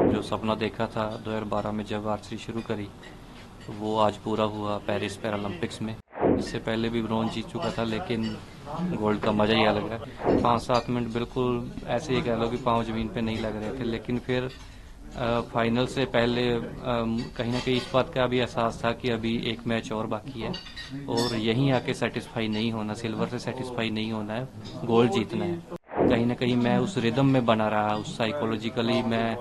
जो सपना देखा था 2012 में जब आर्चरी शुरू करी, तो वो आज पूरा हुआ पेरिस पैरालंपिक्स में। इससे पहले भी ब्रॉन्ज जीत चुका था, लेकिन गोल्ड का मज़ा ही अलग है। 5-7 मिनट बिल्कुल ऐसे ही कह लो कि पाँव ज़मीन पे नहीं लग रहे थे, लेकिन फिर फाइनल से पहले कहीं ना कहीं इस बात का भी एहसास था कि अभी एक मैच और बाकी है और यहीं आके सेटिस्फाई नहीं होना, सिल्वर से सेटिस्फाई नहीं होना है, गोल्ड जीतना है। कहीं ना कहीं मैं उस रिदम में बना रहा, उस साइकोलॉजिकली मैं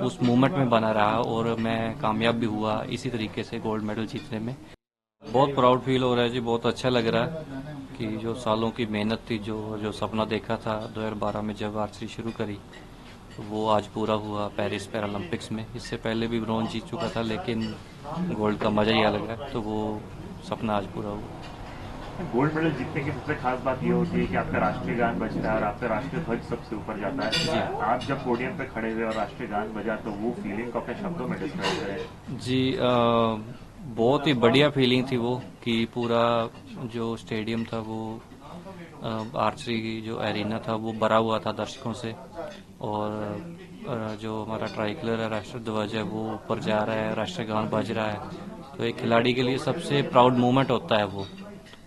उस मोमेंट में बना रहा और मैं कामयाब भी हुआ इसी तरीके से गोल्ड मेडल जीतने में। बहुत प्राउड फील हो रहा है जी, बहुत अच्छा लग रहा है कि जो सालों की मेहनत थी, जो जो सपना देखा था 2012 में जब आर्चरी शुरू करी, तो वो आज पूरा हुआ पेरिस पैरालंपिक्स में। इससे पहले भी ब्रॉन्ज जीत चुका था, लेकिन गोल्ड का मज़ा ही अलग है, तो वो सपना आज पूरा हुआ। गोल्ड मेडल जीतने की सबसे खास बात यह होती है कि आपका राष्ट्रीय गान बजता है और आपका राष्ट्रीय ध्वज सबसे ऊपर जाता जी है। आप जब पोडियम पे खड़े हुए और राष्ट्रीय गान बजा तो वो फीलिंग को अपने शब्दों में डिस्क्राइब करें। जी, बहुत ही बढ़िया फीलिंग थी वो कि पूरा जो स्टेडियम था वो आर्चरी की जो एरिना था वो भरा हुआ था दर्शकों से। और जो हमारा ट्राई कलर है, राष्ट्र ध्वज है, वो ऊपर जा रहा है, राष्ट्रीय गान बज रहा है। तो एक खिलाड़ी के लिए सबसे प्राउड मोमेंट होता है वो।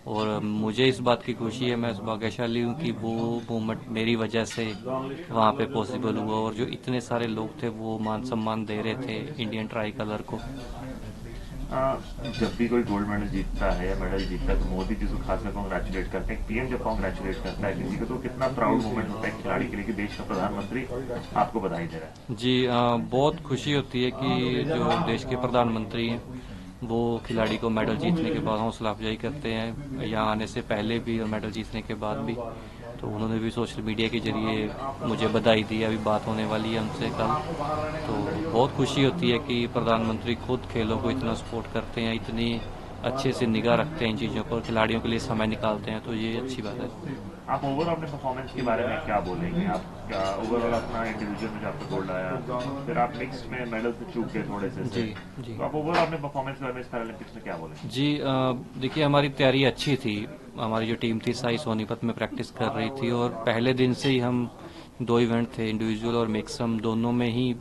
और मुझे इस बात की खुशी है, मैं इस भाग्यशाली हूँ कि वो मोमेंट मेरी वजह से वहाँ पे पॉसिबल हुआ और जो इतने सारे लोग थे वो मान सम्मान दे रहे थे इंडियन ट्राई कलर को। जब भी कोई गोल्ड मेडल जीतता है या मेडल जीतता है तो मोदी जी को खासकर कॉन्ग्रेचुलेट करते हैं। पीएम जब कॉन्ग्रेचुलेट करता है किसी को तो कितना प्राउड मोमेंट होता है खिलाड़ी के लिए कि देश का प्रधानमंत्री आपको बधाई दे रहा है। जी, बहुत खुशी होती है कि जो देश के प्रधानमंत्री हैं वो खिलाड़ी को मेडल जीतने के बाद हौसला अफजाई करते हैं, यहाँ आने से पहले भी और मेडल जीतने के बाद भी। तो उन्होंने भी सोशल मीडिया के जरिए मुझे बधाई दी, अभी बात होने वाली है उनसे कल। तो बहुत खुशी होती है कि प्रधानमंत्री खुद खेलों को इतना सपोर्ट करते हैं, इतनी अच्छे से निगाह रखते हैं इन चीज़ों पर, खिलाड़ियों के लिए समय निकालते हैं, तो ये अच्छी बात है। आप ओवरऑल अपने परफॉर्मेंस के बारे में क्या बोलेंगे? आप क्या ओवरऑल अपना इंडिविजुअल में जो आपका गोल्ड आया, फिर आप मिक्स में मेडल से चूक गए थोड़े से, जी जी तो आप ओवरऑल अपने परफॉर्मेंस के बारे में इस पैरालंपिक्स में क्या बोलेंगे? जी, देखिए हमारी तैयारी अच्छी थी। हमारी जो टीम थी साई सोनीपत में प्रैक्टिस कर रही थी और पहले दिन से ही हम दो इवेंट थे, इंडिविजुअल और मिक्स, हम दोनों में ही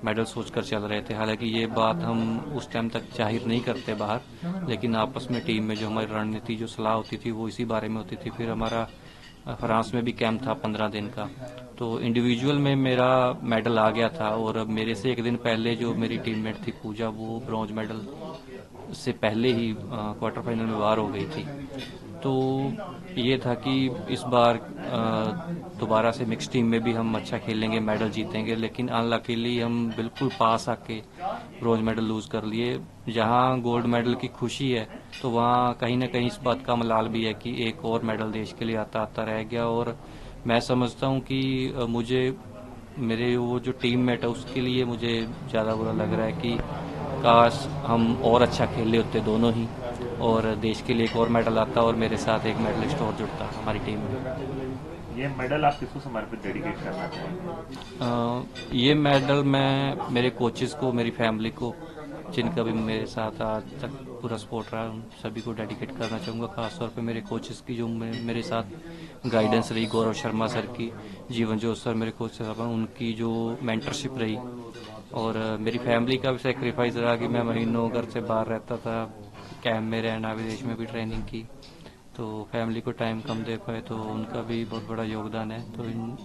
मेडल सोचकर चल रहे थे। हालांकि ये बात हम उस टाइम तक जाहिर नहीं करते बाहर, लेकिन आपस में टीम में जो हमारी रणनीति, जो सलाह होती थी वो इसी बारे में होती थी। फिर हमारा फ्रांस में भी कैंप था 15 दिन का, तो इंडिविजुअल में मेरा मेडल आ गया था और मेरे से एक दिन पहले जो मेरी टीममेट थी पूजा, वो ब्रॉन्ज मेडल से पहले ही क्वार्टर फाइनल में बाहर हो गई थी। तो ये था कि इस बार दोबारा से मिक्स टीम में भी हम अच्छा खेलेंगे, मेडल जीतेंगे, लेकिन अनलकीली हम बिल्कुल पास आके ब्रॉन्ज मेडल लूज कर लिए। जहां गोल्ड मेडल की खुशी है, तो वहां कहीं ना कहीं इस बात का मलाल भी है कि एक और मेडल देश के लिए आता आता रह गया। और मैं समझता हूं कि मुझे, मेरे वो जो टीम मेट है उसके लिए मुझे ज़्यादा बुरा लग रहा है कि काश हम और अच्छा खेले होते दोनों ही, और देश के लिए एक और मेडल आता और मेरे साथ एक मेडलिस्ट और जुड़ता हमारी टीम में। ये मेडल आप किसको समर्पित डेडिकेट करना चाहेंगे? ये मेडल मैं मेरे कोचेस को, मेरी फैमिली को, जिनका भी मेरे साथ आज तक पूरा सपोर्ट रहा, उन सभी को डेडिकेट करना चाहूँगा। खासतौर पे मेरे कोचेस की जो मेरे साथ गाइडेंस रही, गौरव शर्मा सर की, जीवन जोत सर मेरे कोच साहब हैं, उनकी जो मेंटरशिप रही, और मेरी फैमिली का भी सेक्रीफाइस रहा कि मैं महीनों घर से बाहर रहता था, कैंप में रहना, विदेश में भी ट्रेनिंग की, तो फैमिली को टाइम कम दे पाए, तो उनका भी बहुत बड़ा योगदान है। तो इन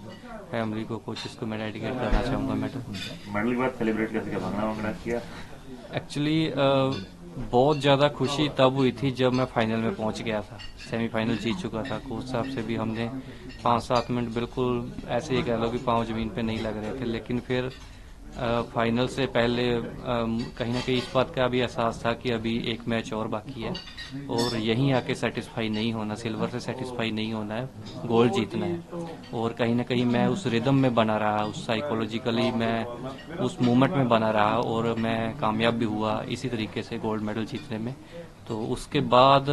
फैमिली को, कोचेस को मैं डेडिकेट करना चाहूँगा मेडल। मेडल के बाद सेलिब्रेट कैसे किया, भांगड़ा वांगड़ा किया? एक्चुअली बहुत ज़्यादा खुशी तब हुई थी जब मैं फाइनल में पहुंच गया था, सेमीफाइनल जीत चुका था। कोच साहब से भी हमने 5-7 मिनट बिल्कुल ऐसे ही कह लो कि पाँव ज़मीन पे नहीं लग रहे थे, लेकिन फिर फाइनल से पहले कहीं ना कहीं इस बात का भी एहसास था कि अभी एक मैच और बाकी है और यहीं आके सेटिस्फाई नहीं होना, सिल्वर से सेटिस्फाई नहीं होना है, गोल्ड जीतना है। और कहीं ना कहीं मैं उस रिदम में बना रहा, उस साइकोलॉजिकली मैं उस मोमेंट में बना रहा और मैं कामयाब भी हुआ इसी तरीके से गोल्ड मेडल जीतने में। तो उसके बाद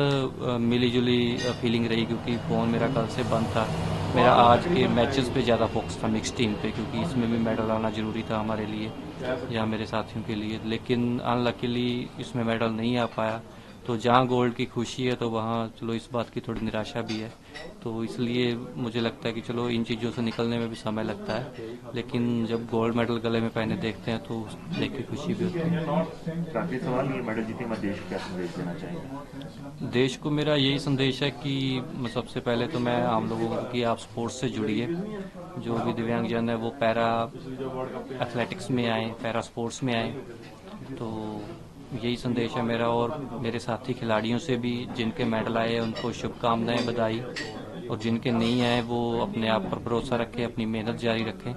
मिली जुली फीलिंग रही, क्योंकि फ़ोन मेरा कल से बंद था। मेरा आज के मैचेस पे ज़्यादा फोकस था, मिक्स टीम पे, क्योंकि इसमें भी मेडल आना ज़रूरी था हमारे लिए या मेरे साथियों के लिए, लेकिन अनलकीली इसमें मेडल नहीं आ पाया। तो जहाँ गोल्ड की खुशी है तो वहाँ चलो इस बात की थोड़ी निराशा भी है। तो इसलिए मुझे लगता है कि चलो इन चीज़ों से निकलने में भी समय लगता है, लेकिन जब गोल्ड मेडल गले में पहने देखते हैं तो देख के खुशी भी होती है। काफी सवाल, ये मेडल जीते मैं देश को क्या संदेश देना चाहेंगे? देश को मेरा यही संदेश है कि सबसे पहले तो मैं आम लोगों को कि आप स्पोर्ट्स से जुड़िए। जो भी दिव्यांगजन है वो पैरा एथलेटिक्स में आए, पैरा स्पोर्ट्स में आए। तो यही संदेश है मेरा, और मेरे साथी खिलाड़ियों से भी जिनके मेडल आए हैं उनको शुभकामनाएं, बधाई, और जिनके नहीं आए वो अपने आप पर भरोसा रखें, अपनी मेहनत जारी रखें।